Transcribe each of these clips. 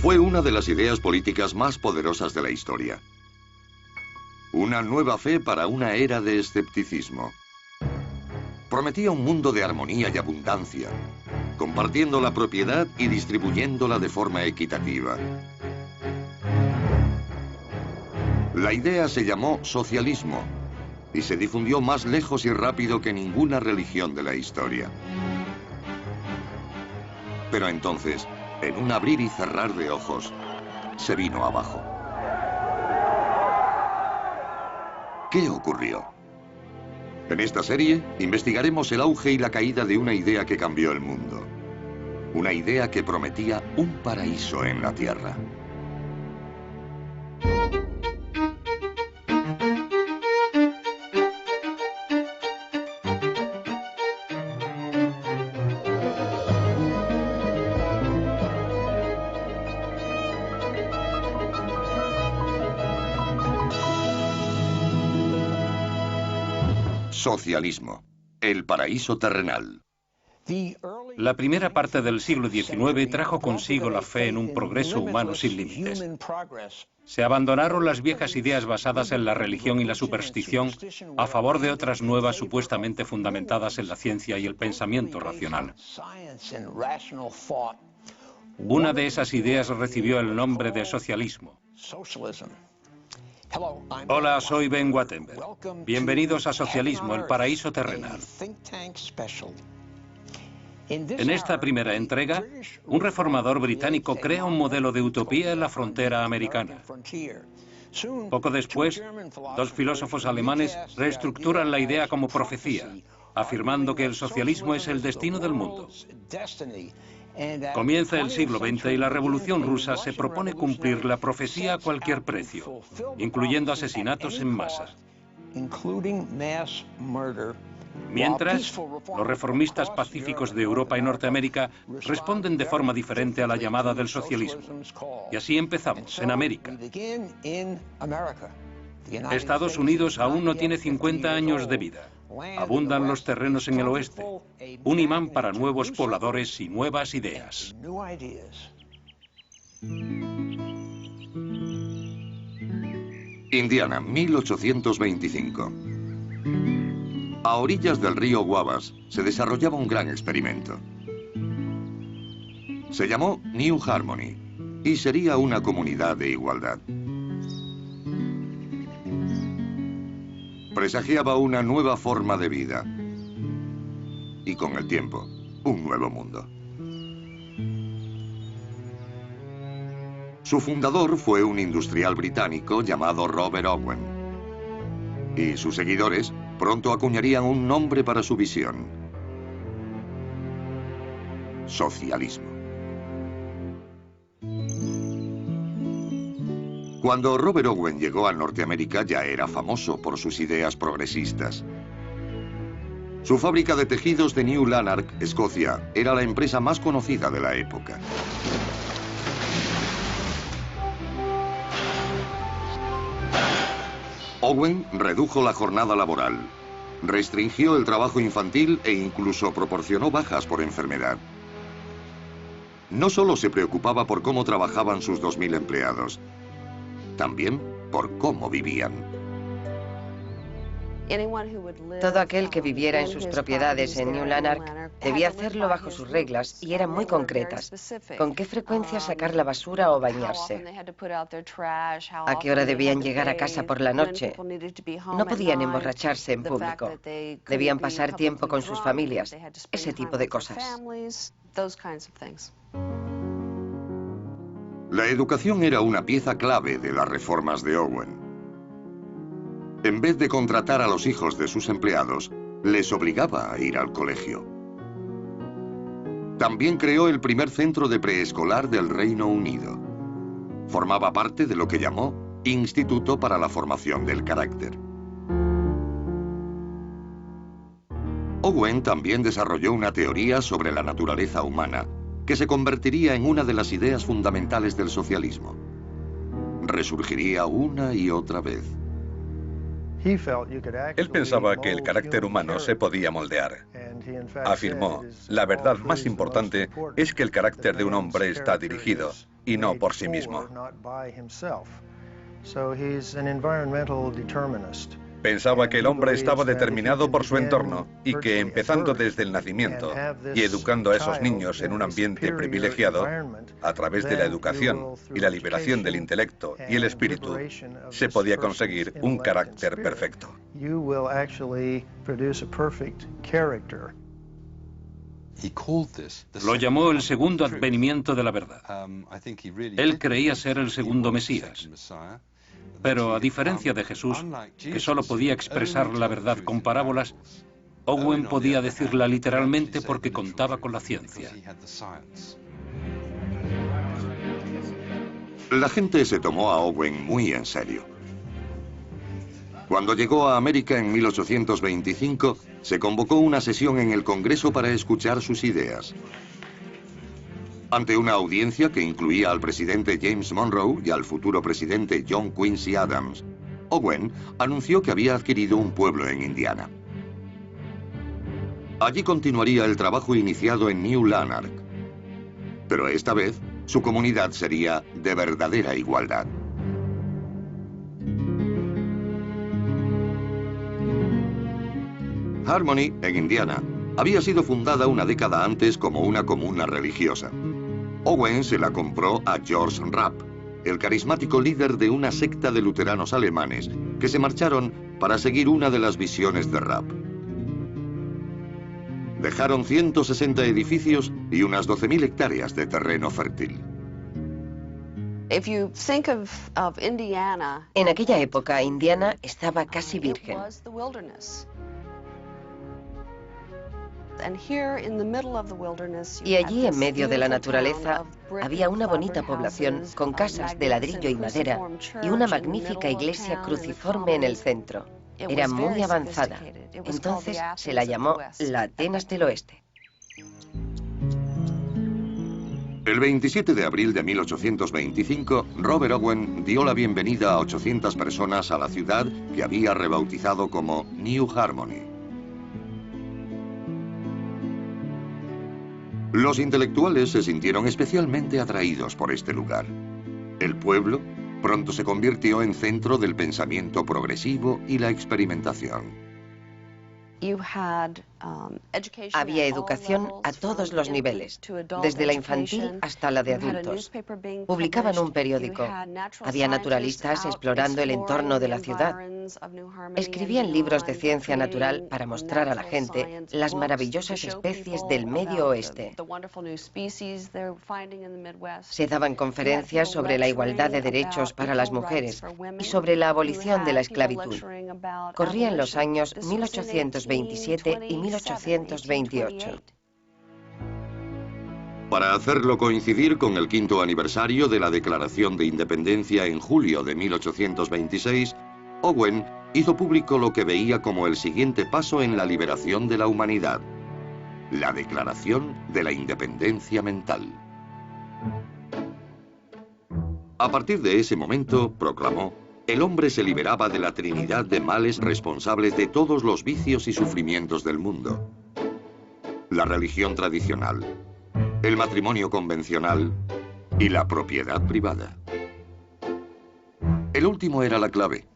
Fue una de las ideas políticas más poderosas de la historia. Una nueva fe para una era de escepticismo. Prometía un mundo de armonía y abundancia, compartiendo la propiedad y distribuyéndola de forma equitativa. La idea se llamó socialismo y se difundió más lejos y rápido que ninguna religión de la historia. Pero entonces, en un abrir y cerrar de ojos, se vino abajo. ¿Qué ocurrió? En esta serie investigaremos el auge y la caída de una idea que cambió el mundo. Una idea que prometía un paraíso en la Tierra. Socialismo, el paraíso terrenal. La primera parte del siglo XIX trajo consigo la fe en un progreso humano sin límites. Se abandonaron las viejas ideas basadas en la religión y la superstición a favor de otras nuevas supuestamente fundamentadas en la ciencia y el pensamiento racional. Una de esas ideas recibió el nombre de socialismo. Hola, soy Ben Wattenberg. Bienvenidos a Socialismo, el paraíso terrenal. En esta primera entrega, un reformador británico crea un modelo de utopía en la frontera americana. Poco después, dos filósofos alemanes reestructuran la idea como profecía, afirmando que el socialismo es el destino del mundo. Comienza el siglo XX y la Revolución Rusa se propone cumplir la profecía a cualquier precio, incluyendo asesinatos en masa. Mientras, los reformistas pacíficos de Europa y Norteamérica responden de forma diferente a la llamada del socialismo. Y así empezamos, en América. Estados Unidos aún no tiene 50 años de vida. Abundan los terrenos en el oeste, un imán para nuevos pobladores y nuevas ideas. Indiana, 1825. A orillas del río Wabash se desarrollaba un gran experimento. Se llamó New Harmony y sería una comunidad de igualdad. Presagiaba una nueva forma de vida y con el tiempo, un nuevo mundo. Su fundador fue un industrial británico llamado Robert Owen y sus seguidores pronto acuñarían un nombre para su visión: socialismo. Cuando Robert Owen llegó a Norteamérica ya era famoso por sus ideas progresistas. Su fábrica de tejidos de New Lanark, Escocia, era la empresa más conocida de la época. Owen redujo la jornada laboral, restringió el trabajo infantil e incluso proporcionó bajas por enfermedad. No solo se preocupaba por cómo trabajaban sus 2000 empleados, también por cómo vivían. Todo aquel que viviera en sus propiedades en New Lanark debía hacerlo bajo sus reglas y eran muy concretas. ¿Con qué frecuencia sacar la basura o bañarse? ¿A qué hora debían llegar a casa por la noche? No podían emborracharse en público. Debían pasar tiempo con sus familias. Ese tipo de cosas. La educación era una pieza clave de las reformas de Owen. En vez de contratar a los hijos de sus empleados, les obligaba a ir al colegio. También creó el primer centro de preescolar del Reino Unido. Formaba parte de lo que llamó Instituto para la Formación del Carácter. Owen también desarrolló una teoría sobre la naturaleza humana que se convertiría en una de las ideas fundamentales del socialismo. Resurgiría una y otra vez. Él pensaba que el carácter humano se podía moldear. Afirmó, la verdad más importante es que el carácter de un hombre está dirigido, y no por sí mismo. Pensaba que el hombre estaba determinado por su entorno y que empezando desde el nacimiento y educando a esos niños en un ambiente privilegiado, a través de la educación y la liberación del intelecto y el espíritu, se podía conseguir un carácter perfecto. Lo llamó el segundo advenimiento de la verdad. Él creía ser el segundo Mesías. Pero a diferencia de Jesús, que solo podía expresar la verdad con parábolas, Owen podía decirla literalmente porque contaba con la ciencia. La gente se tomó a Owen muy en serio. Cuando llegó a América en 1825, se convocó una sesión en el Congreso para escuchar sus ideas. Ante una audiencia que incluía al presidente James Monroe y al futuro presidente John Quincy Adams, Owen anunció que había adquirido un pueblo en Indiana. Allí continuaría el trabajo iniciado en New Lanark, pero esta vez su comunidad sería de verdadera igualdad. Harmony, en Indiana, había sido fundada una década antes como una comuna religiosa. Owen se la compró a George Rapp, el carismático líder de una secta de luteranos alemanes que se marcharon para seguir una de las visiones de Rapp. Dejaron 160 edificios y unas 12.000 hectáreas de terreno fértil. En aquella época, Indiana estaba casi virgen. Y allí, en medio de la naturaleza, había una bonita población con casas de ladrillo y madera y una magnífica iglesia cruciforme en el centro. Era muy avanzada. Entonces se la llamó la Atenas del Oeste. El 27 de abril de 1825, Robert Owen dio la bienvenida a 800 personas a la ciudad que había rebautizado como New Harmony. Los intelectuales se sintieron especialmente atraídos por este lugar. El pueblo pronto se convirtió en centro del pensamiento progresivo y la experimentación. Había educación a todos los niveles, desde la infantil hasta la de adultos. Publicaban un periódico. Había naturalistas explorando el entorno de la ciudad. Escribían libros de ciencia natural para mostrar a la gente las maravillosas especies del Medio Oeste. Se daban conferencias sobre la igualdad de derechos para las mujeres y sobre la abolición de la esclavitud. Corrían los años 1827 y 1828. Para hacerlo coincidir con el 5º aniversario de la Declaración de Independencia en julio de 1826, Owen hizo público lo que veía como el siguiente paso en la liberación de la humanidad: la Declaración de la Independencia Mental. A partir de ese momento, proclamó, el hombre se liberaba de la trinidad de males responsables de todos los vicios y sufrimientos del mundo: la religión tradicional, el matrimonio convencional y la propiedad privada. El último era la clave.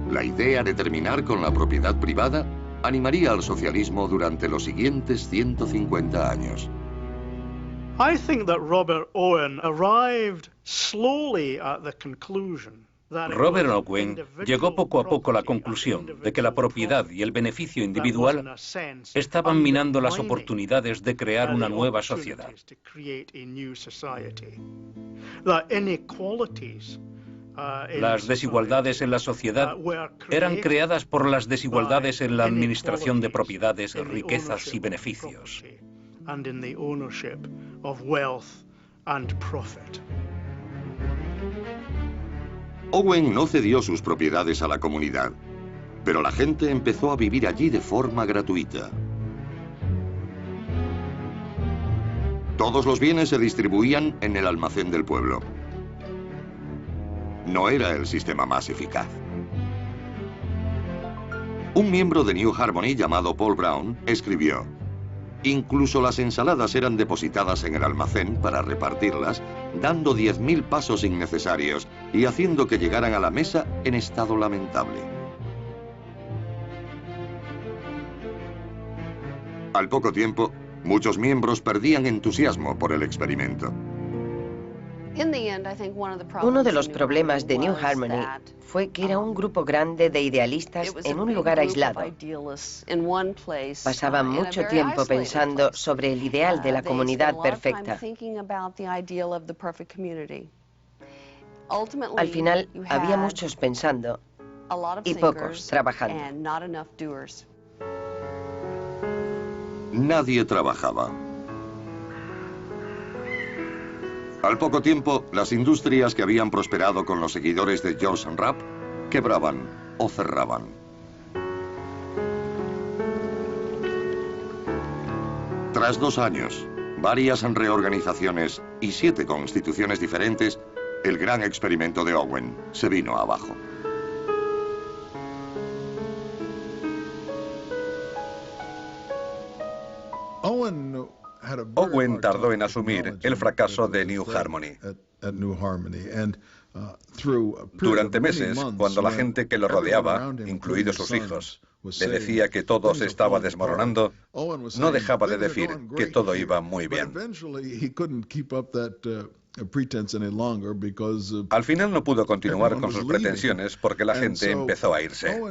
La idea de terminar con la propiedad privada animaría al socialismo durante los siguientes 150 años. I think that Robert Owen arrived slowly at the conclusion. Robert Owen llegó poco a poco a la conclusión de que la propiedad y el beneficio individual estaban minando las oportunidades de crear una nueva sociedad. Las desigualdades en la sociedad eran creadas por las desigualdades en la administración de propiedades, riquezas y beneficios. Owen no cedió sus propiedades a la comunidad, pero la gente empezó a vivir allí de forma gratuita. Todos los bienes se distribuían en el almacén del pueblo. No era el sistema más eficaz. Un miembro de New Harmony llamado Paul Brown escribió: Incluso las ensaladas eran depositadas en el almacén para repartirlas, dando 10.000 pasos innecesarios y haciendo que llegaran a la mesa en estado lamentable. Al poco tiempo, muchos miembros perdían entusiasmo por el experimento. Uno de los problemas de New Harmony fue que era un grupo grande de idealistas en un lugar aislado. Pasaban mucho tiempo pensando sobre el ideal de la comunidad perfecta. Al final, había muchos pensando y pocos trabajando. Nadie trabajaba. Al poco tiempo, las industrias que habían prosperado con los seguidores de George Rapp quebraban o cerraban. Tras 2 años, varias reorganizaciones y 7 constituciones diferentes, el gran experimento de Owen se vino abajo. Owen tardó en asumir el fracaso de New Harmony. Durante meses, cuando la gente que lo rodeaba, incluidos sus hijos, le decía que todo se estaba desmoronando, no dejaba de decir que todo iba muy bien. Al final no pudo continuar con sus pretensiones porque la gente empezó a irse.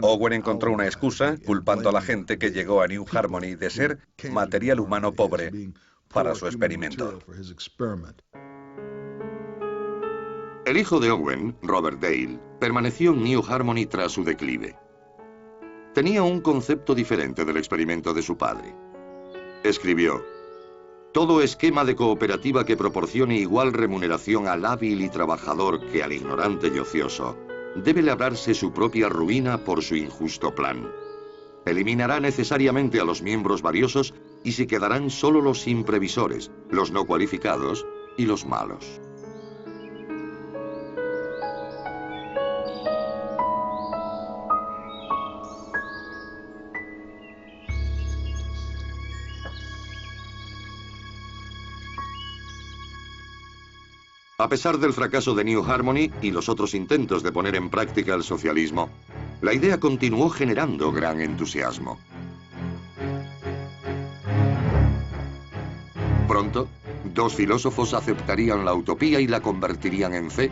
Owen encontró una excusa culpando a la gente que llegó a New Harmony de ser material humano pobre para su experimento. El hijo de Owen, Robert Dale, permaneció en New Harmony tras su declive. Tenía un concepto diferente del experimento de su padre. Escribió: todo esquema de cooperativa que proporcione igual remuneración al hábil y trabajador que al ignorante y ocioso debe labrarse su propia ruina por su injusto plan. Eliminará necesariamente a los miembros valiosos y se quedarán solo los imprevisores, los no cualificados y los malos. A pesar del fracaso de New Harmony y los otros intentos de poner en práctica el socialismo, la idea continuó generando gran entusiasmo. Pronto, 2 filósofos aceptarían la utopía y la convertirían en fe,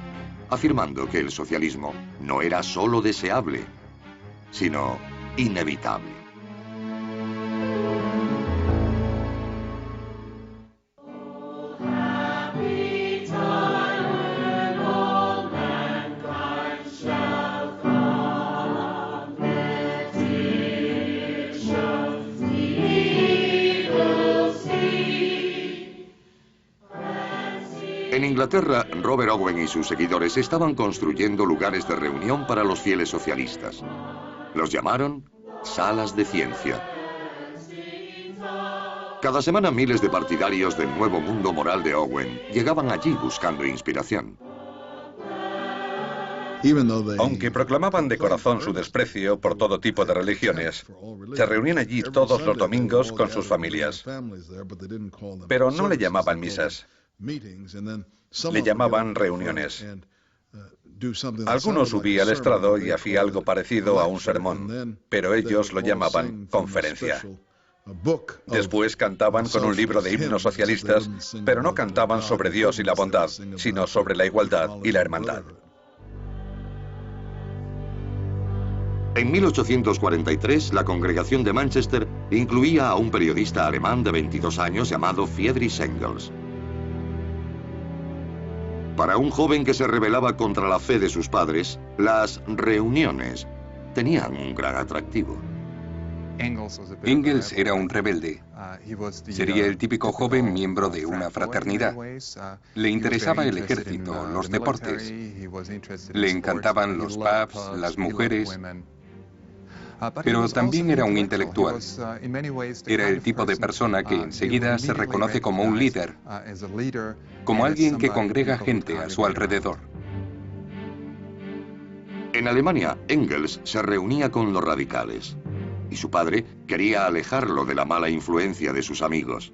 afirmando que el socialismo no era solo deseable, sino inevitable. En Inglaterra, Robert Owen y sus seguidores estaban construyendo lugares de reunión para los fieles socialistas. Los llamaron salas de ciencia. Cada semana miles de partidarios del nuevo mundo moral de Owen llegaban allí buscando inspiración. Aunque proclamaban de corazón su desprecio por todo tipo de religiones, se reunían allí todos los domingos con sus familias. Pero no le llamaban misas. Le llamaban reuniones. Algunos subía al estrado y hacía algo parecido a un sermón, pero ellos lo llamaban conferencia. Después cantaban con un libro de himnos socialistas, pero no cantaban sobre Dios y la bondad, sino sobre la igualdad y la hermandad. En 1843, la congregación de Manchester incluía a un periodista alemán de 22 años llamado Friedrich Engels. Para un joven que se rebelaba contra la fe de sus padres, las reuniones tenían un gran atractivo. Engels era un rebelde. Sería el típico joven miembro de una fraternidad. Le interesaba el ejército, los deportes. Le encantaban los pubs, las mujeres. Pero también era un intelectual. Era el tipo de persona que enseguida se reconoce como un líder, como alguien que congrega gente a su alrededor. En Alemania, Engels se reunía con los radicales. y su padre quería alejarlo de la mala influencia de sus amigos.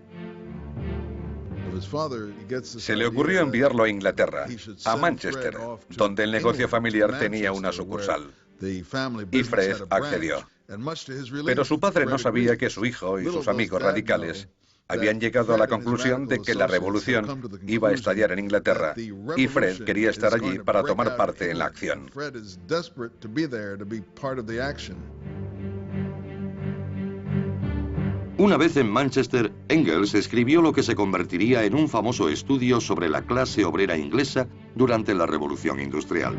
Se le ocurrió enviarlo a Inglaterra, a Manchester, donde el negocio familiar tenía una sucursal. Y Fred accedió. Pero su padre no sabía que su hijo y sus amigos radicales habían llegado a la conclusión de que la revolución iba a estallar en Inglaterra y Fred quería estar allí para tomar parte en la acción. Una vez en Manchester, Engels escribió lo que se convertiría en un famoso estudio sobre la clase obrera inglesa durante la Revolución Industrial.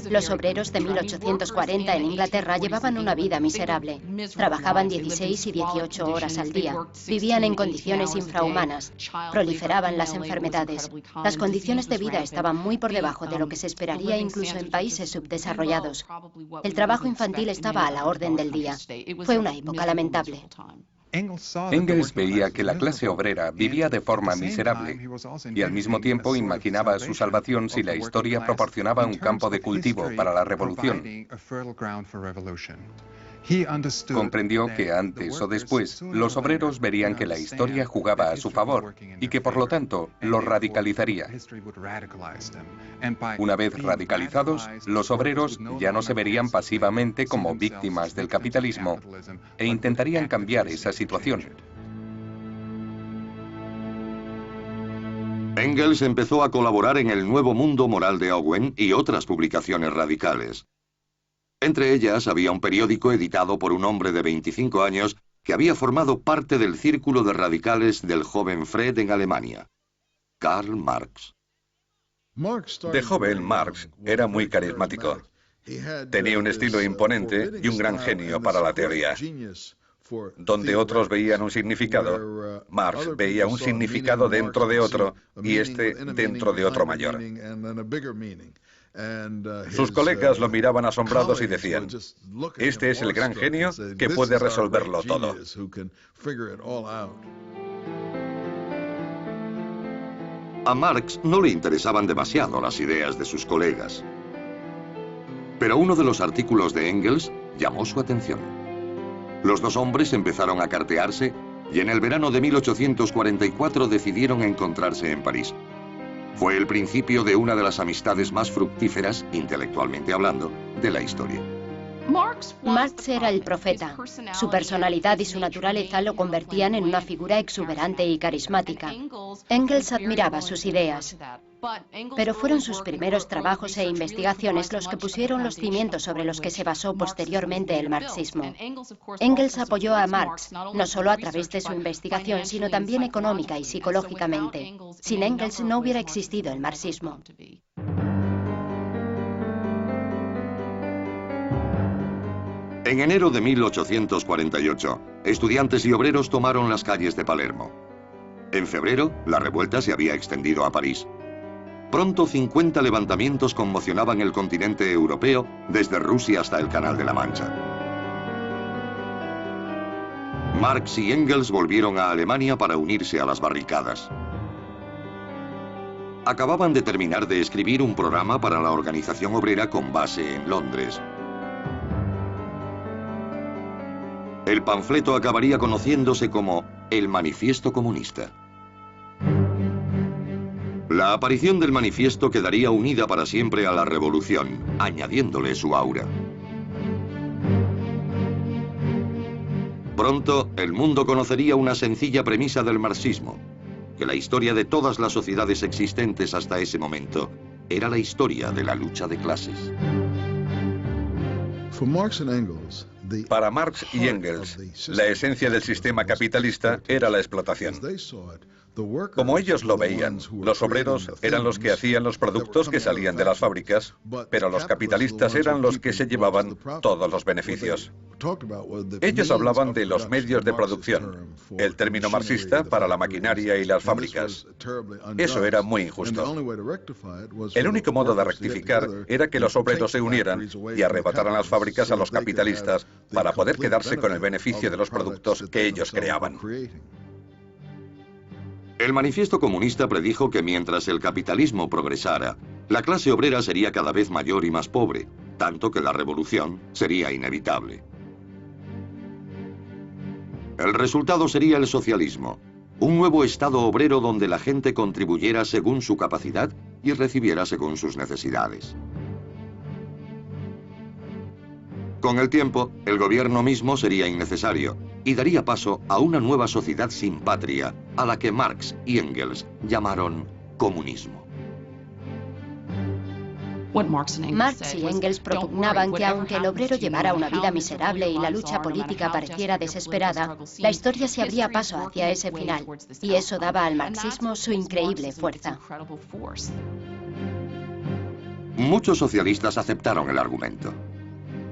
Los obreros de 1840 en Inglaterra llevaban una vida miserable. Trabajaban 16 y 18 horas al día. Vivían en condiciones infrahumanas. Proliferaban las enfermedades. Las condiciones de vida estaban muy por debajo de lo que se esperaría incluso en países subdesarrollados. El trabajo infantil estaba a la orden del día. Fue una época lamentable. Engels veía que la clase obrera vivía de forma miserable y al mismo tiempo imaginaba su salvación si la historia proporcionaba un campo de cultivo para la revolución. Comprendió que antes o después los obreros verían que la historia jugaba a su favor y que por lo tanto los radicalizaría. Una vez radicalizados, los obreros ya no se verían pasivamente como víctimas del capitalismo e intentarían cambiar esa situación. Engels empezó a colaborar en el Nuevo Mundo Moral de Owen y otras publicaciones radicales. Entre ellas había un periódico editado por un hombre de 25 años que había formado parte del círculo de radicales del joven Fred en Alemania, Karl Marx. De joven, Marx era muy carismático. Tenía un estilo imponente y un gran genio para la teoría. Donde otros veían un significado, Marx veía un significado dentro de otro y este dentro de otro mayor. Sus colegas lo miraban asombrados y decían, este es el gran genio que puede resolverlo todo. A Marx no le interesaban demasiado las ideas de sus colegas. Pero uno de los artículos de Engels llamó su atención. Los dos hombres empezaron a cartearse y en el verano de 1844 decidieron encontrarse en París. Fue el principio de una de las amistades más fructíferas, intelectualmente hablando, de la historia. Marx era el profeta. Su personalidad y su naturaleza lo convertían en una figura exuberante y carismática. Engels admiraba sus ideas. Pero fueron sus primeros trabajos e investigaciones los que pusieron los cimientos sobre los que se basó posteriormente el marxismo. Engels apoyó a Marx, no solo a través de su investigación, sino también económica y psicológicamente. Sin Engels no hubiera existido el marxismo. En enero de 1848, estudiantes y obreros tomaron las calles de Palermo. En febrero, la revuelta se había extendido a París. Pronto 50 levantamientos conmocionaban el continente europeo desde Rusia hasta el Canal de la Mancha. Marx y Engels volvieron a Alemania para unirse a las barricadas. Acababan de terminar de escribir un programa para la organización obrera con base en Londres. El panfleto acabaría conociéndose como el Manifiesto Comunista. La aparición del manifiesto quedaría unida para siempre a la revolución, añadiéndole su aura. Pronto, el mundo conocería una sencilla premisa del marxismo, que la historia de todas las sociedades existentes hasta ese momento era la historia de la lucha de clases. Para Marx y Engels, la esencia del sistema capitalista era la explotación. Como ellos lo veían, los obreros eran los que hacían los productos que salían de las fábricas, pero los capitalistas eran los que se llevaban todos los beneficios. Ellos hablaban de los medios de producción, el término marxista para la maquinaria y las fábricas. Eso era muy injusto. El único modo de rectificar era que los obreros se unieran y arrebataran las fábricas a los capitalistas para poder quedarse con el beneficio de los productos que ellos creaban. El Manifiesto Comunista predijo que mientras el capitalismo progresara, La clase obrera sería cada vez mayor y más pobre, tanto que la revolución sería inevitable. El resultado sería el socialismo, un nuevo estado obrero donde la gente contribuyera según su capacidad y recibiera según sus necesidades. Con el tiempo, el gobierno mismo sería innecesario y daría paso a una nueva sociedad sin patria, a la que Marx y Engels llamaron comunismo. Marx y Engels propugnaban que aunque el obrero llevara una vida miserable y la lucha política pareciera desesperada, la historia se abría paso hacia ese final, y eso daba al marxismo su increíble fuerza. Muchos socialistas aceptaron el argumento.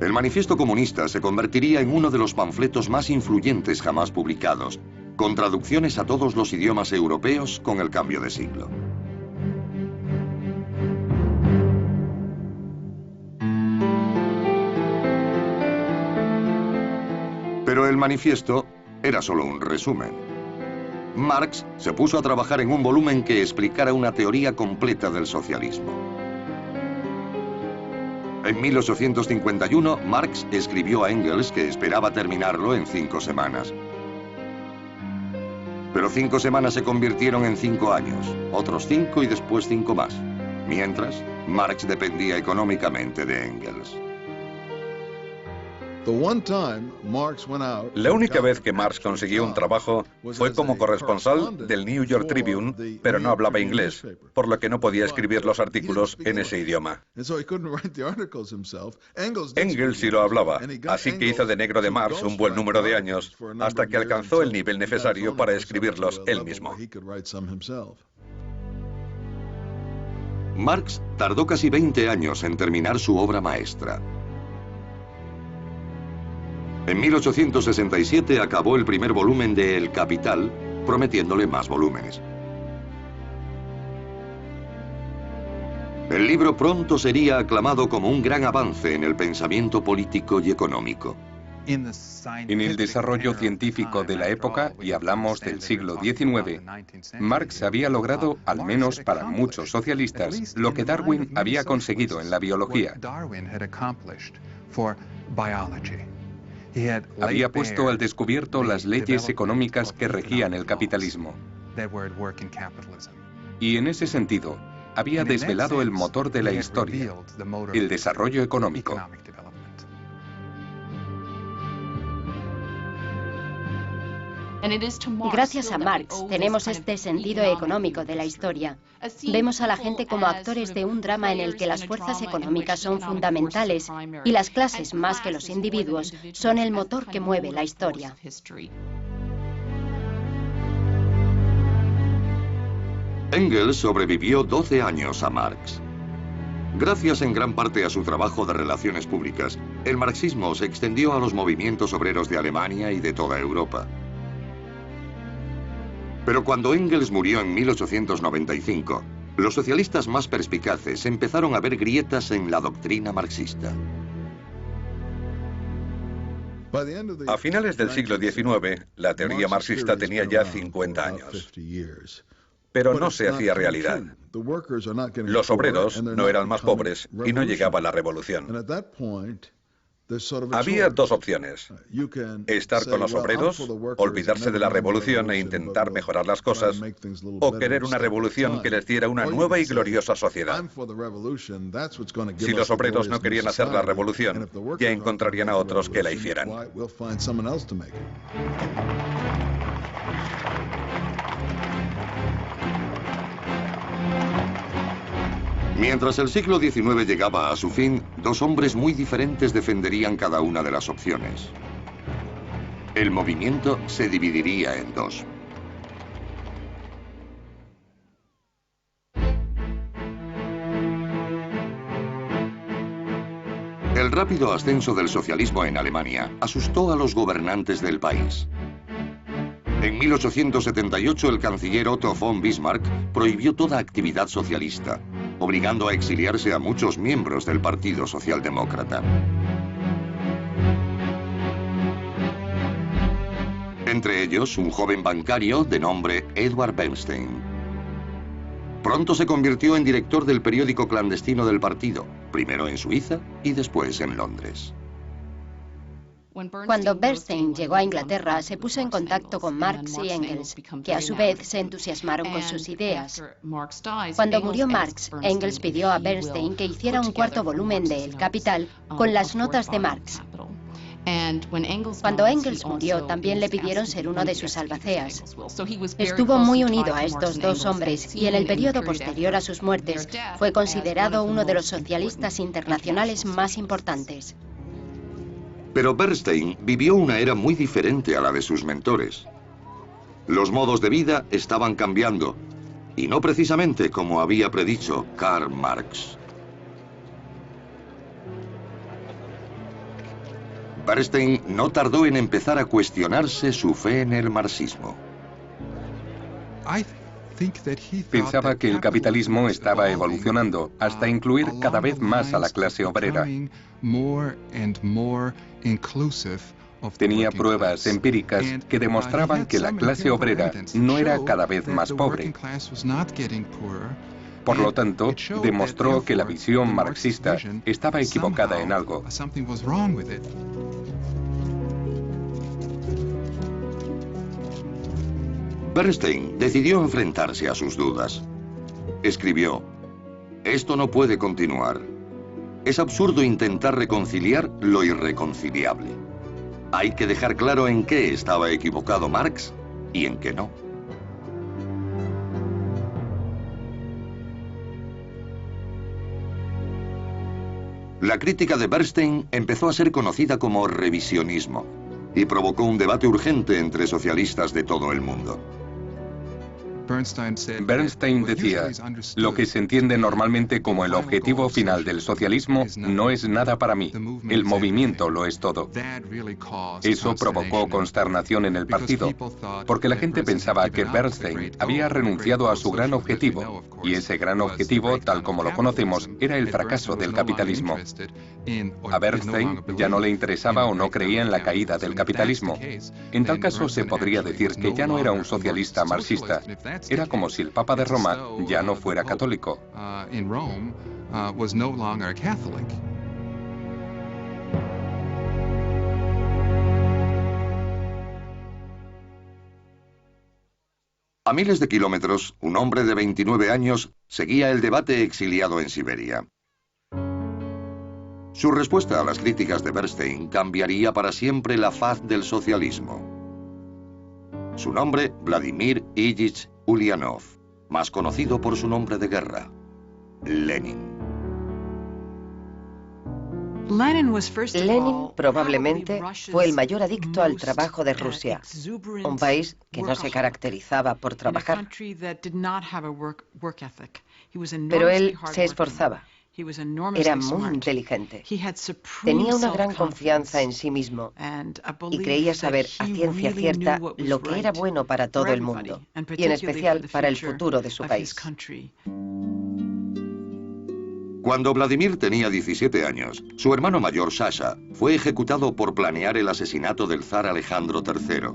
El Manifiesto Comunista se convertiría en uno de los panfletos más influyentes jamás publicados, con traducciones a todos los idiomas europeos con el cambio de siglo. Pero el manifiesto era solo un resumen. Marx se puso a trabajar en un volumen que explicara una teoría completa del socialismo. En 1851, Marx escribió a Engels que esperaba terminarlo en 5 semanas. Pero 5 semanas se convirtieron en 5 años, otros 5 y después 5 más. Mientras, Marx dependía económicamente de Engels. La única vez que Marx consiguió un trabajo fue como corresponsal del New York Tribune, pero no hablaba inglés, por lo que no podía escribir los artículos en ese idioma. Engels sí lo hablaba, así que hizo de negro de Marx un buen número de años, hasta que alcanzó el nivel necesario para escribirlos él mismo. Marx tardó casi 20 años en terminar su obra maestra. En 1867 acabó el primer volumen de El Capital, prometiéndole más volúmenes. El libro pronto sería aclamado como un gran avance en el pensamiento político y económico. En el desarrollo científico de la época, y hablamos del siglo XIX, Marx había logrado, al menos para muchos socialistas, lo que Darwin había conseguido en la biología. Había puesto al descubierto las leyes económicas que regían el capitalismo. Y en ese sentido, había desvelado el motor de la historia, el desarrollo económico. Gracias a Marx tenemos este sentido económico de la historia. Vemos a la gente como actores de un drama en el que las fuerzas económicas son fundamentales y las clases, más que los individuos, son el motor que mueve la historia. Engels sobrevivió 12 años a Marx. Gracias en gran parte a su trabajo de relaciones públicas, el marxismo se extendió a los movimientos obreros de Alemania y de toda Europa. Pero cuando Engels murió en 1895, los socialistas más perspicaces empezaron a ver grietas en la doctrina marxista. A finales del siglo XIX, la teoría marxista tenía ya 50 años. Pero no se hacía realidad. Los obreros no eran más pobres y no llegaba la revolución. Había dos opciones: estar con los obreros, olvidarse de la revolución e intentar mejorar las cosas, o querer una revolución que les diera una nueva y gloriosa sociedad. Si los obreros no querían hacer la revolución, ya encontrarían a otros que la hicieran. Mientras el siglo XIX llegaba a su fin, dos hombres muy diferentes defenderían cada una de las opciones. El movimiento se dividiría en dos. El rápido ascenso del socialismo en Alemania asustó a los gobernantes del país. En 1878 el canciller Otto von Bismarck prohibió toda actividad socialista, obligando a exiliarse a muchos miembros del Partido Socialdemócrata. Entre ellos, un joven bancario de nombre Edward Bernstein. Pronto se convirtió en director del periódico clandestino del partido, primero en Suiza y después en Londres. Cuando Bernstein llegó a Inglaterra, se puso en contacto con Marx y Engels, que a su vez se entusiasmaron con sus ideas. Cuando murió Marx, Engels pidió a Bernstein que hiciera un cuarto volumen de El Capital con las notas de Marx. Cuando Engels murió, también le pidieron ser uno de sus albaceas. Estuvo muy unido a estos dos hombres y en el periodo posterior a sus muertes fue considerado uno de los socialistas internacionales más importantes. Pero Bernstein vivió una era muy diferente a la de sus mentores. Los modos de vida estaban cambiando, y no precisamente como había predicho Karl Marx. Bernstein no tardó en empezar a cuestionarse su fe en el marxismo. Pensaba que el capitalismo estaba evolucionando hasta incluir cada vez más a la clase obrera. Tenía pruebas empíricas que demostraban que la clase obrera no era cada vez más pobre. Por lo tanto, demostró que la visión marxista estaba equivocada en algo. Bernstein decidió enfrentarse a sus dudas. Escribió: "Esto no puede continuar. Es absurdo intentar reconciliar lo irreconciliable. Hay que dejar claro en qué estaba equivocado Marx y en qué no". La crítica de Bernstein empezó a ser conocida como revisionismo y provocó un debate urgente entre socialistas de todo el mundo. Bernstein decía, lo que se entiende normalmente como el objetivo final del socialismo no es nada para mí, el movimiento lo es todo. Eso provocó consternación en el partido, porque la gente pensaba que Bernstein había renunciado a su gran objetivo, y ese gran objetivo, tal como lo conocemos, era el fracaso del capitalismo. A Bernstein ya no le interesaba o no creía en la caída del capitalismo. En tal caso se podría decir que ya no era un socialista marxista. Era como si el Papa de Roma ya no fuera católico. A miles de kilómetros, un hombre de 29 años seguía el debate exiliado en Siberia. Su respuesta a las críticas de Bernstein cambiaría para siempre la faz del socialismo. Su nombre, Vladimir Ilyich Ulyanov, más conocido por su nombre de guerra, Lenin. Lenin probablemente fue el mayor adicto al trabajo de Rusia, un país que no se caracterizaba por trabajar. Pero él se esforzaba. Era muy inteligente. Tenía una gran confianza en sí mismo y creía saber a ciencia cierta lo que era bueno para todo el mundo, y en especial para el futuro de su país. Cuando Vladimir tenía 17 años, su hermano mayor, Sasha, fue ejecutado por planear el asesinato del zar Alejandro III.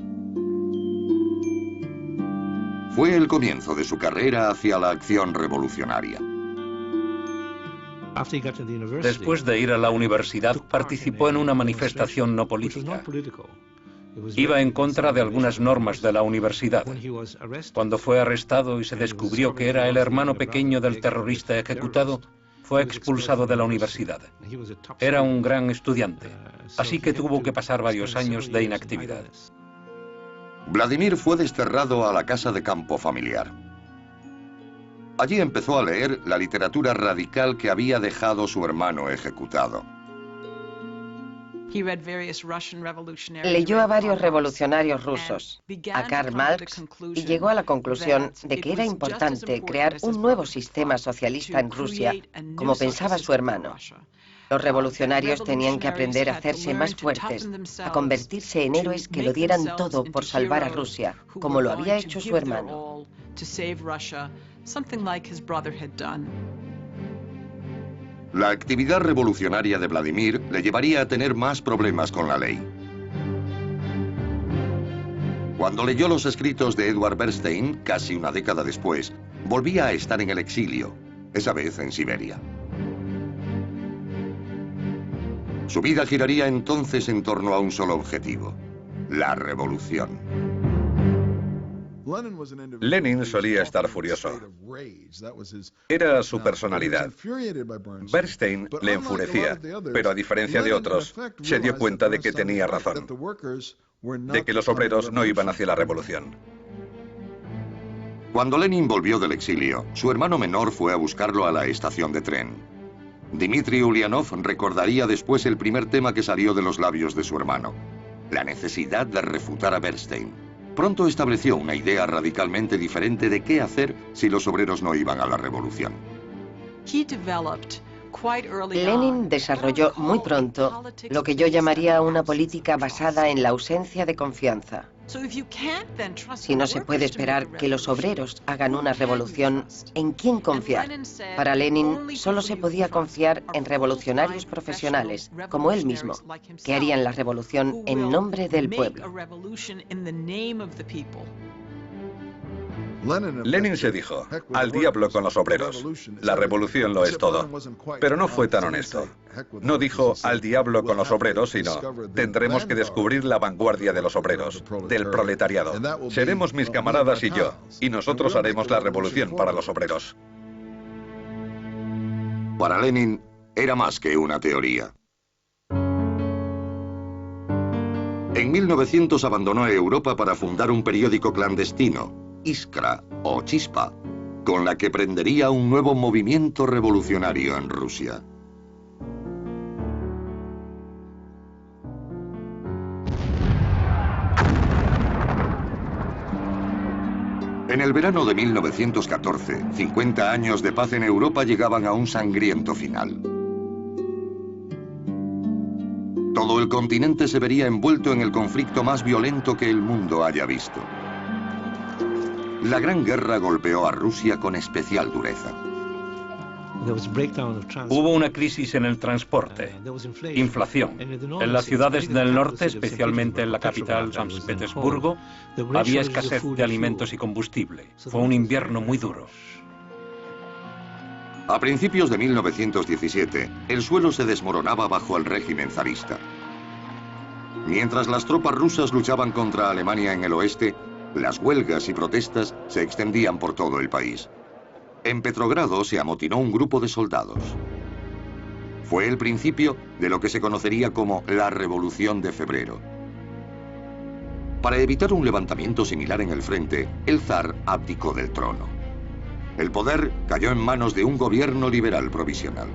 Fue el comienzo de su carrera hacia la acción revolucionaria. Después de ir a la universidad, participó en una manifestación no política. Iba en contra de algunas normas de la universidad. Cuando fue arrestado y se descubrió que era el hermano pequeño del terrorista ejecutado, fue expulsado de la universidad. Era un gran estudiante, así que tuvo que pasar varios años de inactividad. Vladimir fue desterrado a la casa de campo familiar. Allí empezó a leer la literatura radical que había dejado su hermano ejecutado. Leyó a varios revolucionarios rusos, a Karl Marx, y llegó a la conclusión de que era importante crear un nuevo sistema socialista en Rusia, como pensaba su hermano. Los revolucionarios tenían que aprender a hacerse más fuertes, a convertirse en héroes que lo dieran todo por salvar a Rusia, como lo había hecho su hermano. La actividad revolucionaria de Vladimir le llevaría a tener más problemas con la ley. Cuando leyó los escritos de Edward Bernstein, casi una década después, volvía a estar en el exilio, esa vez en Siberia. Su vida giraría entonces en torno a un solo objetivo: la revolución. Lenin solía estar furioso. Era su personalidad. Bernstein le enfurecía, pero a diferencia de otros, se dio cuenta de que tenía razón, de que los obreros no iban hacia la revolución. Cuando Lenin volvió del exilio, su hermano menor fue a buscarlo a la estación de tren. Dmitri Ulyanov recordaría después el primer tema que salió de los labios de su hermano: la necesidad de refutar a Bernstein. Pronto estableció una idea radicalmente diferente de qué hacer si los obreros no iban a la revolución. Lenin desarrolló muy pronto lo que yo llamaría una política basada en la ausencia de confianza. Si no se puede esperar que los obreros hagan una revolución, ¿en quién confiar? Para Lenin solo se podía confiar en revolucionarios profesionales, como él mismo, que harían la revolución en nombre del pueblo. Lenin se dijo: al diablo con los obreros, la revolución lo es todo. Pero no fue tan honesto. No dijo al diablo con los obreros, sino: tendremos que descubrir la vanguardia de los obreros, del proletariado. Seremos mis camaradas y yo, y nosotros haremos la revolución para los obreros. Para Lenin era más que una teoría. En 1900 abandonó Europa para fundar un periódico clandestino, Iskra o Chispa, con la que prendería un nuevo movimiento revolucionario en Rusia. En el verano de 1914, 50 años de paz en Europa llegaban a un sangriento final. Todo el continente se vería envuelto en el conflicto más violento que el mundo haya visto. La Gran Guerra golpeó a Rusia con especial dureza. Hubo una crisis en el transporte, inflación. En las ciudades del norte, especialmente en la capital, San Petersburgo, había escasez de alimentos y combustible. Fue un invierno muy duro. A principios de 1917, el suelo se desmoronaba bajo el régimen zarista. Mientras las tropas rusas luchaban contra Alemania en el oeste, las huelgas y protestas se extendían por todo el país. En Petrogrado se amotinó un grupo de soldados. Fue el principio de lo que se conocería como la Revolución de Febrero. Para evitar un levantamiento similar en el frente, el zar abdicó del trono. El poder cayó en manos de un gobierno liberal provisional.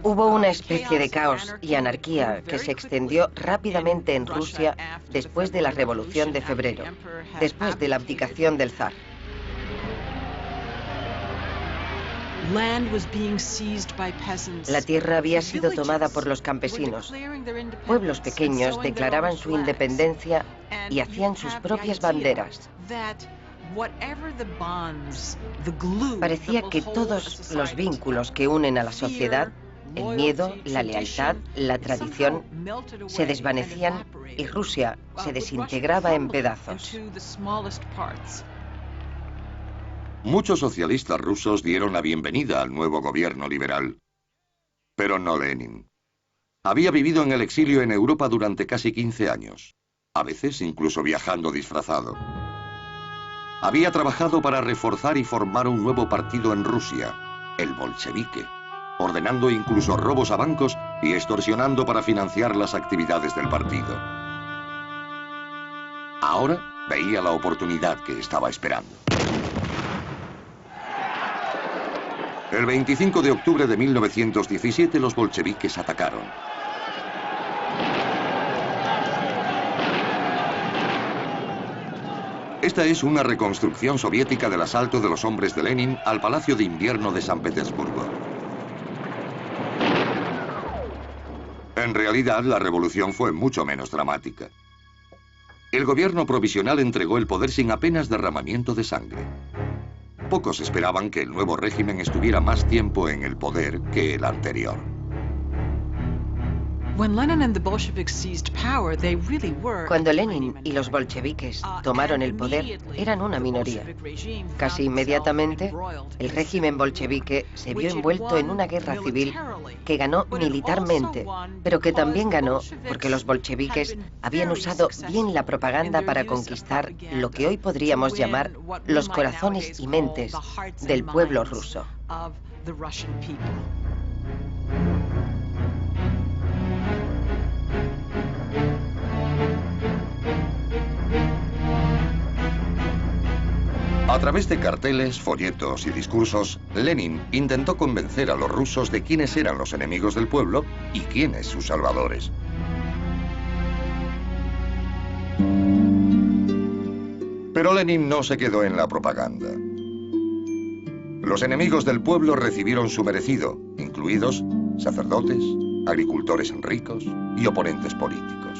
Hubo una especie de caos y anarquía que se extendió rápidamente en Rusia después de la Revolución de Febrero, después de la abdicación del zar. La tierra había sido tomada por los campesinos. Pueblos pequeños declaraban su independencia y hacían sus propias banderas. Parecía que todos los vínculos que unen a la sociedad, el miedo, la lealtad, la tradición, se desvanecían y Rusia se desintegraba en pedazos. Muchos socialistas rusos dieron la bienvenida al nuevo gobierno liberal, pero no Lenin. Había vivido en el exilio en Europa durante casi 15 años, a veces incluso viajando disfrazado. Había trabajado para reforzar y formar un nuevo partido en Rusia, el bolchevique, ordenando incluso robos a bancos y extorsionando para financiar las actividades del partido. Ahora veía la oportunidad que estaba esperando. El 25 de octubre de 1917 los bolcheviques atacaron. Esta es una reconstrucción soviética del asalto de los hombres de Lenin al Palacio de Invierno de San Petersburgo. En realidad, la revolución fue mucho menos dramática. El gobierno provisional entregó el poder sin apenas derramamiento de sangre. Pocos esperaban que el nuevo régimen estuviera más tiempo en el poder que el anterior. Cuando Lenin y los bolcheviques tomaron el poder, eran una minoría. Casi inmediatamente, el régimen bolchevique se vio envuelto en una guerra civil que ganó militarmente, pero que también ganó porque los bolcheviques habían usado bien la propaganda para conquistar lo que hoy podríamos llamar los corazones y mentes del pueblo ruso. A través de carteles, folletos y discursos, Lenin intentó convencer a los rusos de quiénes eran los enemigos del pueblo y quiénes sus salvadores. Pero Lenin no se quedó en la propaganda. Los enemigos del pueblo recibieron su merecido, incluidos sacerdotes, agricultores ricos y oponentes políticos.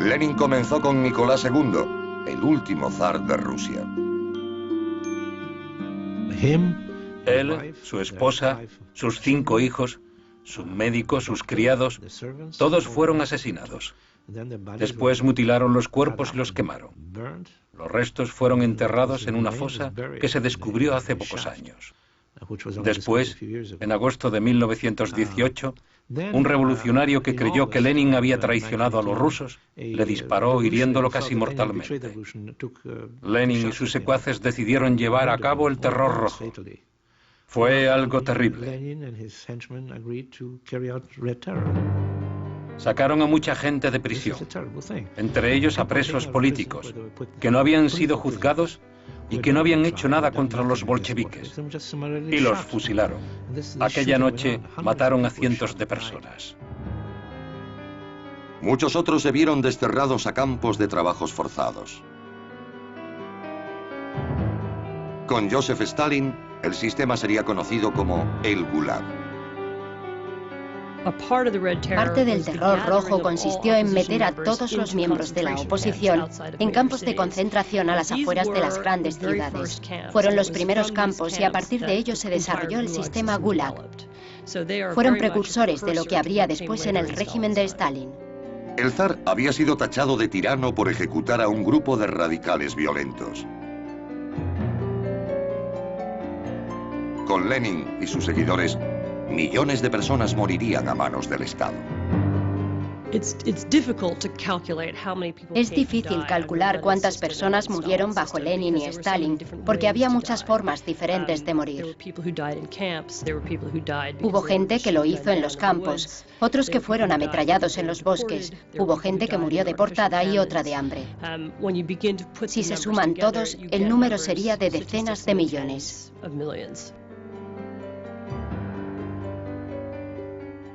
Lenin comenzó con Nicolás II, el último zar de Rusia. Él, su esposa, sus 5 hijos, su médico, sus criados, todos fueron asesinados. Después mutilaron los cuerpos y los quemaron. Los restos fueron enterrados en una fosa que se descubrió hace pocos años. Después, en agosto de 1918, un revolucionario que creyó que Lenin había traicionado a los rusos le disparó hiriéndolo casi mortalmente. Lenin y sus secuaces decidieron llevar a cabo el terror rojo. Fue algo terrible. Sacaron a mucha gente de prisión, entre ellos a presos políticos, que no habían sido juzgados y que no habían hecho nada contra los bolcheviques, y los fusilaron. Aquella noche mataron a cientos de personas. Muchos otros se vieron desterrados a campos de trabajos forzados. Con Joseph Stalin, el sistema sería conocido como el Gulag. Parte del terror rojo consistió en meter a todos los miembros de la oposición en campos de concentración a las afueras de las grandes ciudades. Fueron los primeros campos y a partir de ellos se desarrolló el sistema Gulag. Fueron precursores de lo que habría después en el régimen de Stalin. El zar había sido tachado de tirano por ejecutar a un grupo de radicales violentos. Con Lenin y sus seguidores, millones de personas morirían a manos del Estado. Es difícil calcular cuántas personas murieron bajo Lenin y Stalin, porque había muchas formas diferentes de morir. Hubo gente que lo hizo en los campos, otros que fueron ametrallados en los bosques, hubo gente que murió deportada y otra de hambre. Si se suman todos, el número sería de decenas de millones.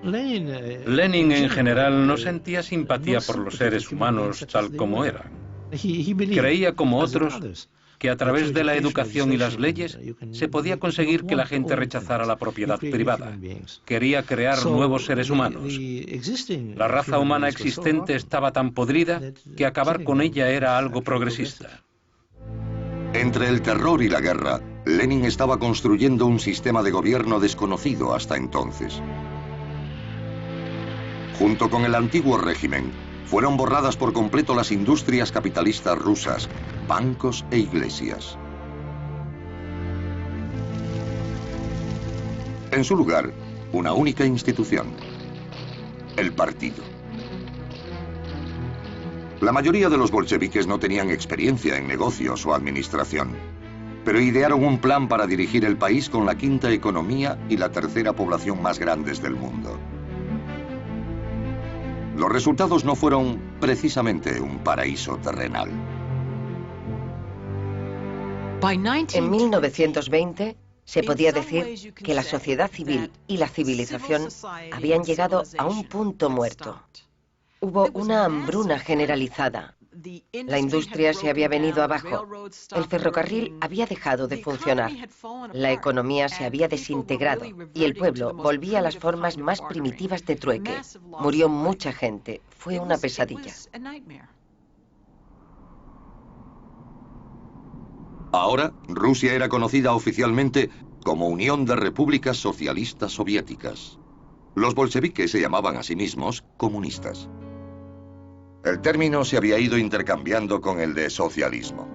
Lenin en general no sentía simpatía por los seres humanos tal como eran. Creía, como otros, que a través de la educación y las leyes se podía conseguir que la gente rechazara la propiedad privada. Quería crear nuevos seres humanos. La raza humana existente estaba tan podrida que acabar con ella era algo progresista. Entre el terror y la guerra, Lenin estaba construyendo un sistema de gobierno desconocido hasta entonces. Junto con el antiguo régimen, fueron borradas por completo las industrias capitalistas rusas, bancos e iglesias. En su lugar, una única institución, el partido. La mayoría de los bolcheviques no tenían experiencia en negocios o administración, pero idearon un plan para dirigir el país con la quinta economía y la tercera población más grandes del mundo. Los resultados no fueron precisamente un paraíso terrenal. En 1920 se podía decir que la sociedad civil y la civilización habían llegado a un punto muerto. Hubo una hambruna generalizada. La industria se había venido abajo. El ferrocarril había dejado de funcionar. La economía se había desintegrado y el pueblo volvía a las formas más primitivas de trueque. Murió mucha gente. Fue una pesadilla. Ahora, Rusia era conocida oficialmente como Unión de Repúblicas Socialistas Soviéticas. Los bolcheviques se llamaban a sí mismos comunistas. El término se había ido intercambiando con el de socialismo.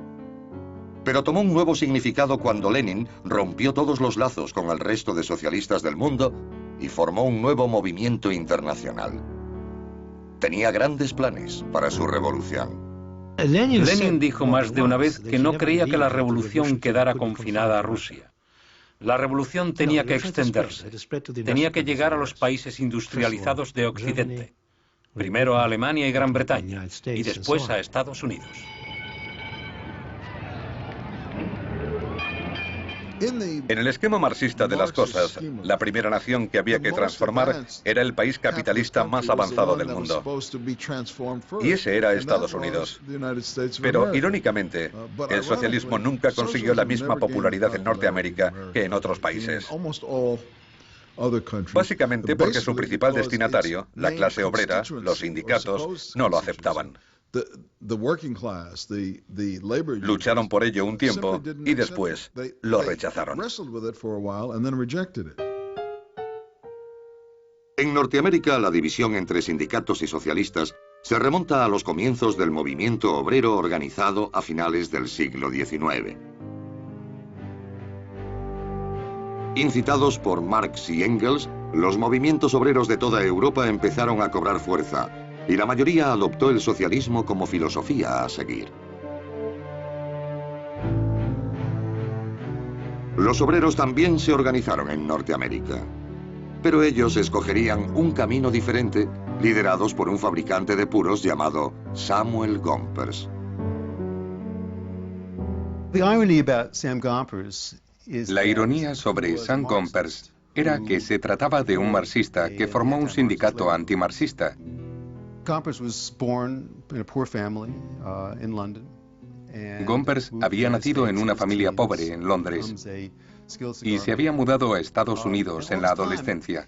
Pero tomó un nuevo significado cuando Lenin rompió todos los lazos con el resto de socialistas del mundo y formó un nuevo movimiento internacional. Tenía grandes planes para su revolución. Lenin dijo más de una vez que no creía que la revolución quedara confinada a Rusia. La revolución tenía que extenderse, tenía que llegar a los países industrializados de Occidente, primero a Alemania y Gran Bretaña, y después a Estados Unidos. En el esquema marxista de las cosas, la primera nación que había que transformar era el país capitalista más avanzado del mundo. Y ese era Estados Unidos. Pero, irónicamente, el socialismo nunca consiguió la misma popularidad en Norteamérica que en otros países. Básicamente porque su principal destinatario, la clase obrera, los sindicatos, no lo aceptaban. Lucharon por ello un tiempo y después lo rechazaron. En Norteamérica, la división entre sindicatos y socialistas se remonta a los comienzos del movimiento obrero organizado a finales del siglo XIX. Incitados por Marx y Engels, los movimientos obreros de toda Europa empezaron a cobrar fuerza, y la mayoría adoptó el socialismo como filosofía a seguir. Los obreros también se organizaron en Norteamérica, pero ellos escogerían un camino diferente, liderados por un fabricante de puros llamado Samuel Gompers. La ironía sobre Sam Gompers era que se trataba de un marxista que formó un sindicato antimarxista. Gompers había nacido en una familia pobre en Londres y se había mudado a Estados Unidos en la adolescencia.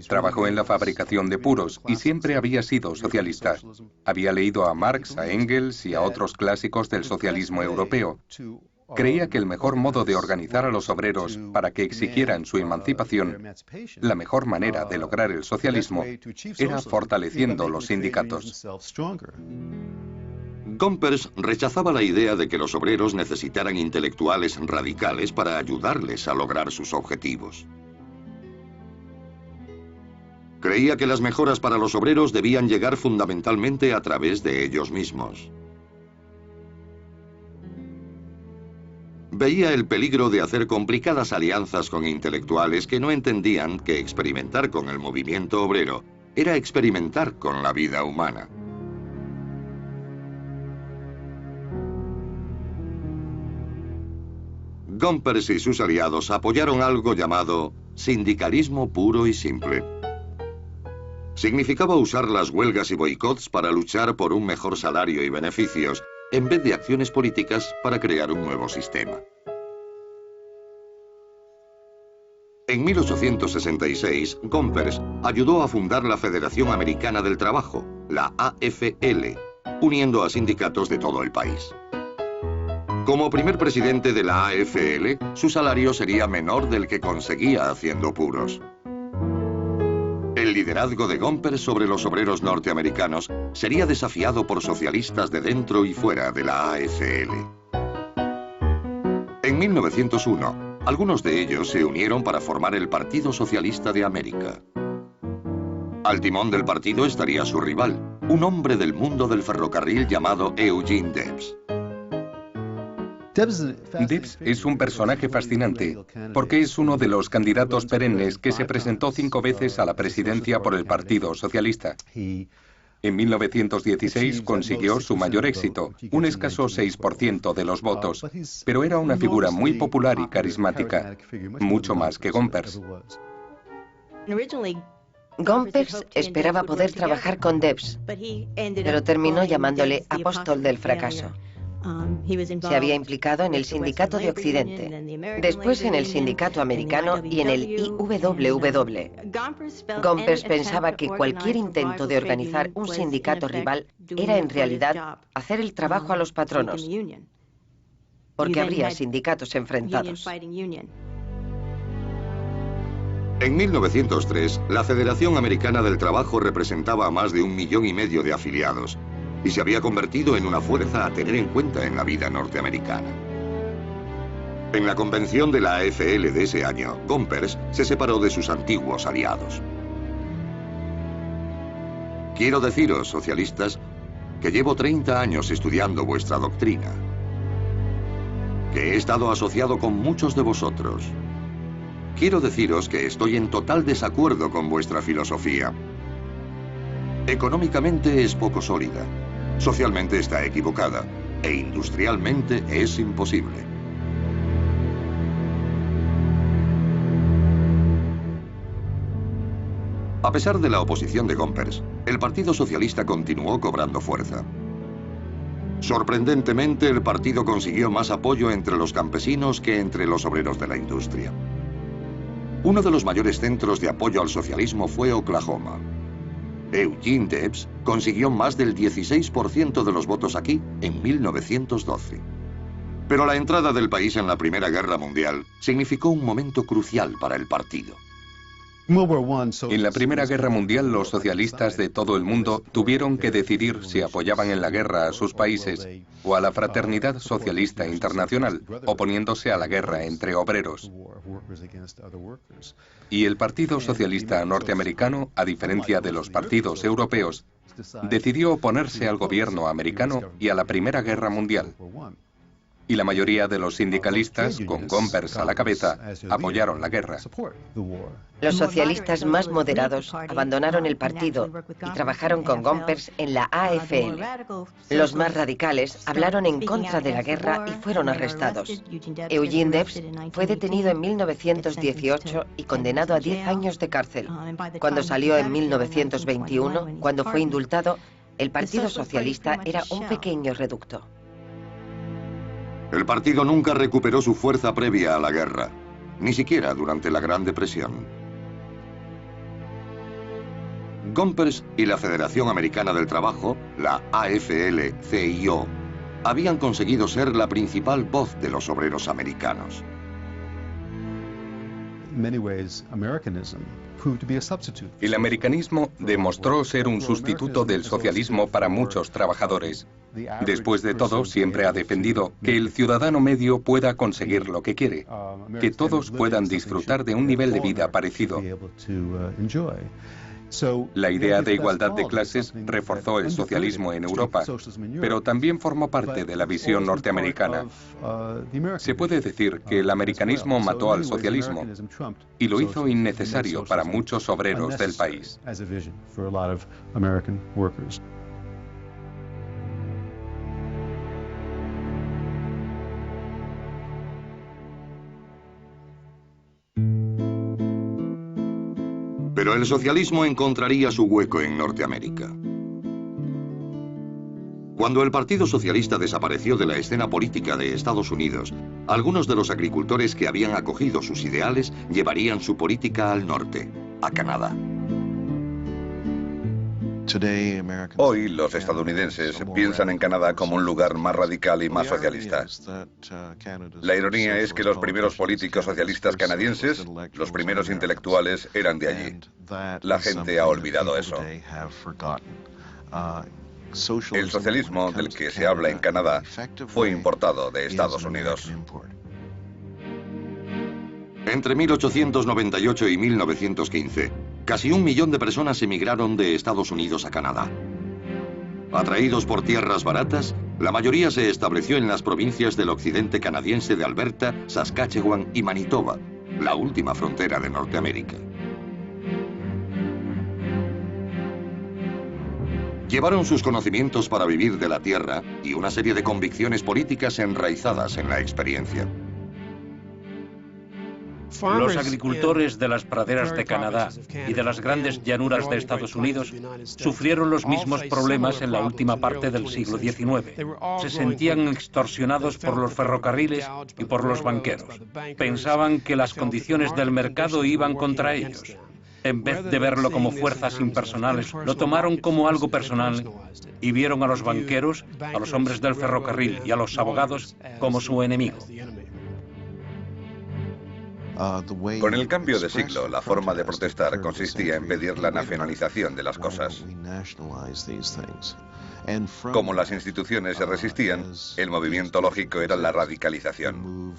Trabajó en la fabricación de puros y siempre había sido socialista. Había leído a Marx, a Engels y a otros clásicos del socialismo europeo. Creía que el mejor modo de organizar a los obreros para que exigieran su emancipación, la mejor manera de lograr el socialismo, era fortaleciendo los sindicatos. Gompers rechazaba la idea de que los obreros necesitaran intelectuales radicales para ayudarles a lograr sus objetivos. Creía que las mejoras para los obreros debían llegar fundamentalmente a través de ellos mismos. Veía el peligro de hacer complicadas alianzas con intelectuales que no entendían que experimentar con el movimiento obrero era experimentar con la vida humana. Gompers y sus aliados apoyaron algo llamado sindicalismo puro y simple. Significaba usar las huelgas y boicots para luchar por un mejor salario y beneficios, en vez de acciones políticas para crear un nuevo sistema. En 1866, Gompers ayudó a fundar la Federación Americana del Trabajo, la AFL, uniendo a sindicatos de todo el país. Como primer presidente de la AFL, su salario sería menor del que conseguía haciendo puros. El liderazgo de Gompers sobre los obreros norteamericanos sería desafiado por socialistas de dentro y fuera de la AFL. En 1901, algunos de ellos se unieron para formar el Partido Socialista de América. Al timón del partido estaría su rival, un hombre del mundo del ferrocarril llamado Eugene Debs. Debs es un personaje fascinante porque es uno de los candidatos perennes que se presentó 5 veces a la presidencia por el Partido Socialista. En 1916 consiguió su mayor éxito, un escaso 6% de los votos, pero era una figura muy popular y carismática, mucho más que Gompers. Gompers esperaba poder trabajar con Debs, pero terminó llamándole apóstol del fracaso. Se había implicado en el Sindicato de Occidente, después en el Sindicato Americano y en el IWW. Gompers pensaba que cualquier intento de organizar un sindicato rival era en realidad hacer el trabajo a los patronos. porque habría sindicatos enfrentados. En 1903, la Federación Americana del Trabajo representaba a más de 1,5 millones de afiliados y se había convertido en una fuerza a tener en cuenta en la vida norteamericana. En la convención de la AFL de ese año, Gompers se separó de sus antiguos aliados. Quiero deciros, socialistas, que llevo 30 años estudiando vuestra doctrina, que he estado asociado con muchos de vosotros. Quiero deciros que estoy en total desacuerdo con vuestra filosofía. Económicamente es poco sólida, socialmente está equivocada e industrialmente es imposible. A pesar de la oposición de Gompers, el Partido Socialista continuó cobrando fuerza. Sorprendentemente, el partido consiguió más apoyo entre los campesinos que entre los obreros de la industria. Uno de los mayores centros de apoyo al socialismo fue Oklahoma. Eugene Debs consiguió más del 16% de los votos aquí en 1912. Pero la entrada del país en la Primera Guerra Mundial significó un momento crucial para el partido. En la Primera Guerra Mundial, los socialistas de todo el mundo tuvieron que decidir si apoyaban en la guerra a sus países o a la Fraternidad Socialista Internacional, oponiéndose a la guerra entre obreros. Y el Partido Socialista Norteamericano, a diferencia de los partidos europeos, decidió oponerse al gobierno americano y a la Primera Guerra Mundial. Y la mayoría de los sindicalistas, con Gompers a la cabeza, apoyaron la guerra. Los socialistas más moderados abandonaron el partido y trabajaron con Gompers en la AFL. Los más radicales hablaron en contra de la guerra y fueron arrestados. Eugene Debs fue detenido en 1918 y condenado a 10 años de cárcel. Cuando salió en 1921, cuando fue indultado, el Partido Socialista era un pequeño reducto. El partido nunca recuperó su fuerza previa a la guerra, ni siquiera durante la Gran Depresión. Gompers y la Federación Americana del Trabajo, la AFL-CIO, habían conseguido ser la principal voz de los obreros americanos. El americanismo demostró ser un sustituto del socialismo para muchos trabajadores. Después de todo, siempre ha defendido que el ciudadano medio pueda conseguir lo que quiere, que todos puedan disfrutar de un nivel de vida parecido. La idea de igualdad de clases reforzó el socialismo en Europa, pero también formó parte de la visión norteamericana. Se puede decir que el americanismo mató al socialismo y lo hizo innecesario para muchos obreros del país. Pero el socialismo encontraría su hueco en Norteamérica. Cuando el Partido Socialista desapareció de la escena política de Estados Unidos, algunos de los agricultores que habían acogido sus ideales llevarían su política al norte, a Canadá. Hoy los estadounidenses piensan en Canadá como un lugar más radical y más socialista. La ironía es que los primeros políticos socialistas canadienses, los primeros intelectuales, eran de allí. La gente ha olvidado eso. El socialismo del que se habla en Canadá fue importado de Estados Unidos. Entre 1898 y 1915, casi 1 millón de personas emigraron de Estados Unidos a Canadá. Atraídos por tierras baratas, la mayoría se estableció en las provincias del occidente canadiense de Alberta, Saskatchewan y Manitoba, la última frontera de Norteamérica. Llevaron sus conocimientos para vivir de la tierra y una serie de convicciones políticas enraizadas en la experiencia. Los agricultores de las praderas de Canadá y de las grandes llanuras de Estados Unidos sufrieron los mismos problemas en la última parte del siglo XIX. Se sentían extorsionados por los ferrocarriles y por los banqueros. Pensaban que las condiciones del mercado iban contra ellos. En vez de verlo como fuerzas impersonales, lo tomaron como algo personal y vieron a los banqueros, a los hombres del ferrocarril y a los abogados como su enemigo. Con el cambio de siglo, la forma de protestar consistía en pedir la nacionalización de las cosas. Como las instituciones se resistían, el movimiento lógico era la radicalización.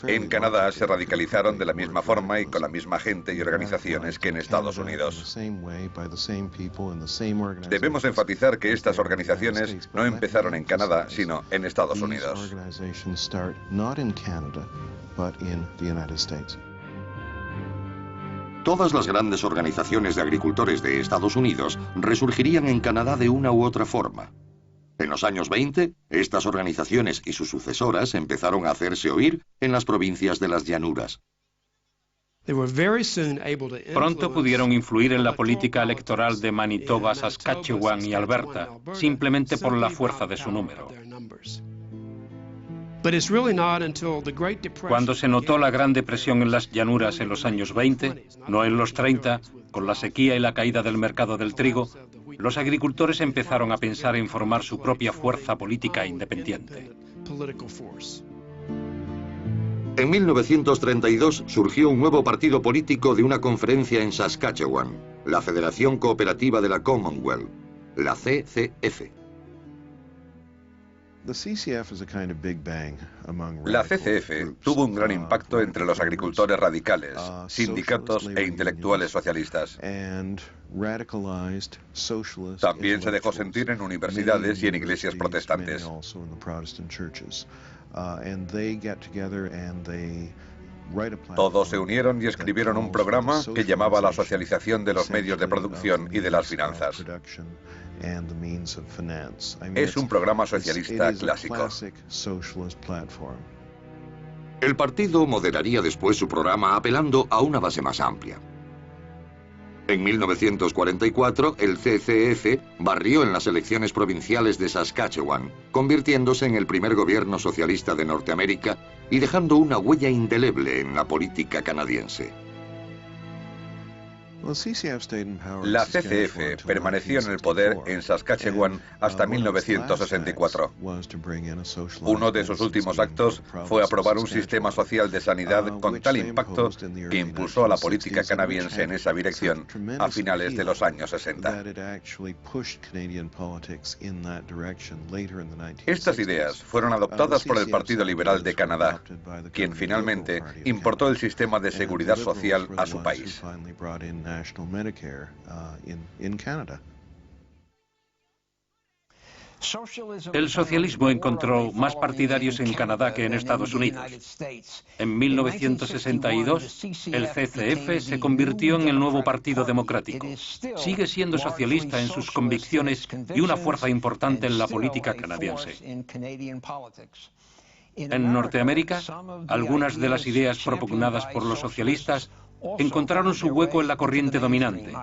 En Canadá se radicalizaron de la misma forma y con la misma gente y organizaciones que en Estados Unidos. Debemos enfatizar que estas organizaciones no empezaron en Canadá, sino en Estados Unidos. Todas las grandes organizaciones de agricultores de Estados Unidos resurgirían en Canadá de una u otra forma. En los años 20, estas organizaciones y sus sucesoras empezaron a hacerse oír en las provincias de las llanuras. Pronto pudieron influir en la política electoral de Manitoba, Saskatchewan y Alberta, simplemente por la fuerza de su número. Cuando se notó la Gran Depresión en las llanuras en los años 20, no en los 30, con la sequía y la caída del mercado del trigo, los agricultores empezaron a pensar en formar su propia fuerza política independiente. En 1932 surgió un nuevo partido político de una conferencia en Saskatchewan, la Federación Cooperativa de la Commonwealth, la CCF. La CCF tuvo un gran impacto entre los agricultores radicales, sindicatos e intelectuales socialistas. También se dejó sentir en universidades y en iglesias protestantes. Todos se unieron y escribieron un programa que llamaba la socialización de los medios de producción y de las finanzas. Es un programa socialista clásico. El partido moderaría después su programa apelando a una base más amplia. En 1944, el CCF barrió en las elecciones provinciales de Saskatchewan, convirtiéndose en el primer gobierno socialista de Norteamérica y dejando una huella indeleble en la política canadiense. La CCF permaneció en el poder en Saskatchewan hasta 1964. Uno de sus últimos actos fue aprobar un sistema social de sanidad con tal impacto que impulsó a la política canadiense en esa dirección a finales de los años 60. Estas ideas fueron adoptadas por el Partido Liberal de Canadá, quien finalmente importó el sistema de seguridad social a su país. El socialismo encontró más partidarios en Canadá que en Estados Unidos. En 1962, el CCF se convirtió en el nuevo Partido Democrático. Sigue siendo socialista en sus convicciones y una fuerza importante en la política canadiense. En Norteamérica, algunas de las ideas propugnadas por los socialistas encontraron su hueco en la corriente dominante.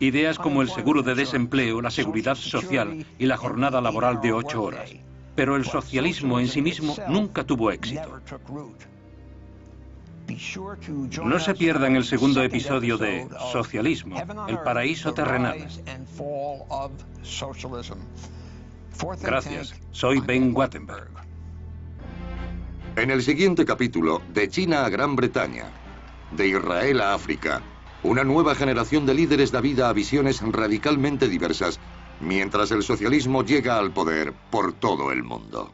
Ideas como el seguro de desempleo, la seguridad social y la jornada laboral de 8 horas. Pero el socialismo en sí mismo nunca tuvo éxito. No se pierdan el segundo episodio de Socialismo, el paraíso terrenal. Gracias, soy Ben Wattenberg. En el siguiente capítulo, de China a Gran Bretaña, de Israel a África, una nueva generación de líderes da vida a visiones radicalmente diversas, mientras el socialismo llega al poder por todo el mundo.